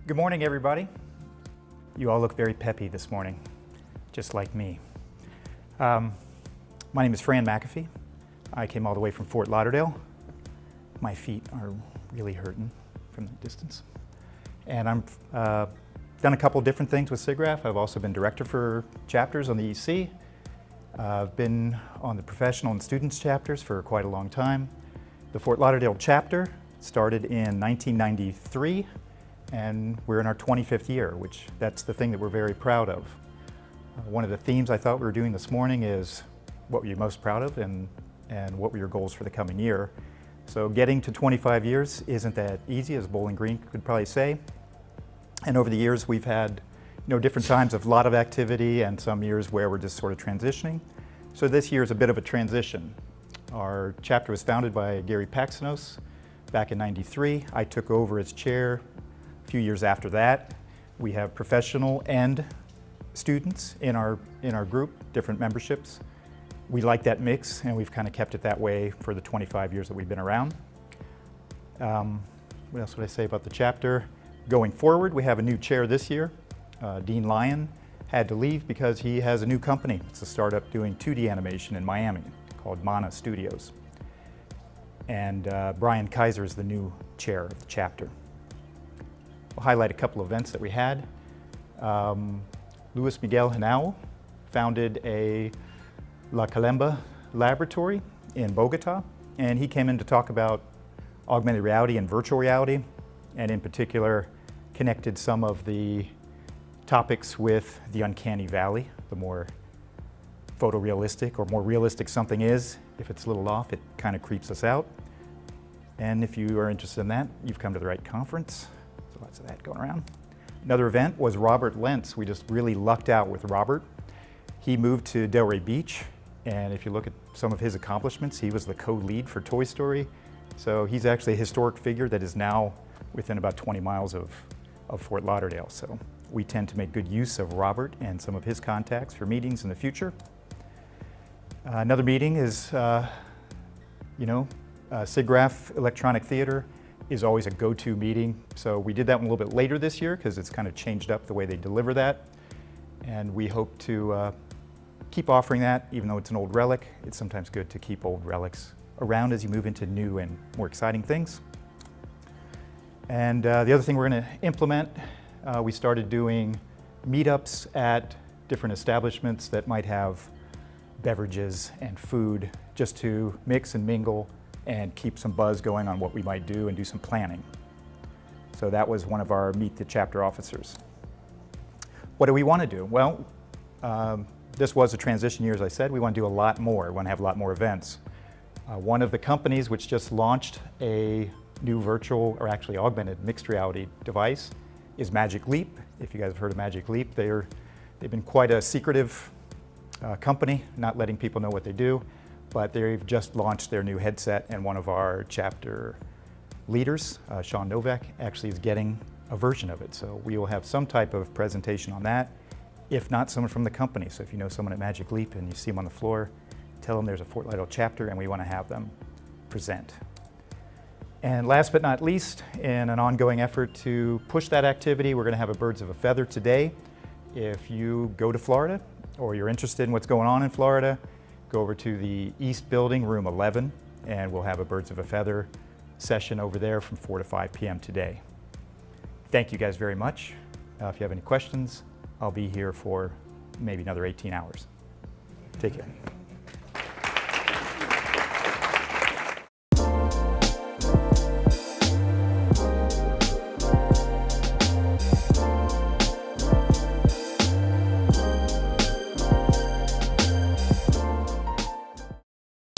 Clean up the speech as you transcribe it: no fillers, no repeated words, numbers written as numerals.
Good morning, everybody. You all look very peppy this morning, just like me. My name is Fran McAfee. I came all the way from Fort Lauderdale. My feet are really hurting from that distance. And I've done a couple different things with SIGGRAPH. I've also been director for chapters on the EC. I've been on the professional and students chapters for quite a long time. The Fort Lauderdale chapter started in 1993, and we're in our 25th year, which that's the thing that we're very proud of. One of the themes I thought we were doing this morning is what were you most proud of and what were your goals for the coming year. So getting to 25 years isn't that easy, as Bowling Green could probably say. And over the years we've had different times of a lot of activity and some years where we're just sort of transitioning. So this year is a bit of a transition. Our chapter was founded by Gary Paxanos back in '93. I took over as chair a few years after that. We have professional and students in our group, different memberships. We like that mix, and we've kind of kept it that way for the 25 years that we've been around. What else would I say about the chapter? Going forward, we have a new chair this year. Dean Lyon had to leave because he has a new company. It's a startup doing 2D animation in Miami called Mana Studios. And Brian Kaiser is the new chair of the chapter. We'll highlight a couple of events that we had. Miguel founded a La Calemba laboratory in Bogota, and he came in to talk about augmented reality and virtual reality, and in particular connected some of the topics with the uncanny valley. The more photorealistic or more realistic something is, if it's a little off, it kind of creeps us out. And if you are interested in that, you've come to the right conference. So lots of that going around. Another event was Robert Lense. We just really lucked out with Robert. He moved to Delray Beach, and if you look at some of his accomplishments, he was the co-lead for Toy Story. So he's actually a historic figure that is now within about 20 miles of Fort Lauderdale. So we tend to make good use of Robert and some of his contacts for meetings in the future. Another meeting is, SIGGRAPH Electronic Theater is always a go-to meeting. So we did that one a little bit later this year because it's kind of changed up the way they deliver that. And we hope to keep offering that, even though it's an old relic. It's sometimes good to keep old relics around as you move into new and more exciting things. And the other thing we're going to implement, we started doing meetups at different establishments that might have beverages and food, just to mix and mingle and keep some buzz going on what we might do and do some planning. So that was one of our Meet the Chapter officers. What do we want to do? Well, this was a transition year, as I said. We want to do a lot more. We want to have a lot more events. One of the companies which just launched a new virtual, or actually augmented mixed reality device is Magic Leap. If you guys have heard of Magic Leap, they've been quite a secretive company, not letting people know what they do, but they've just launched their new headset, and one of our chapter leaders, Sean Novak, actually is getting a version of it. So we will have some type of presentation on that, if not someone from the company. So if you know someone at Magic Leap and you see them on the floor, tell them there's a Fort Lauderdale chapter and we want to have them present. And last but not least, in an ongoing effort to push that activity, we're going to have a Birds of a Feather today. If you go to Florida or you're interested in what's going on in Florida, go over to the East Building, room 11, and we'll have a Birds of a Feather session over there from 4 to 5 p.m. today. Thank you guys very much. If you have any questions, I'll be here for maybe another 18 hours. Take care.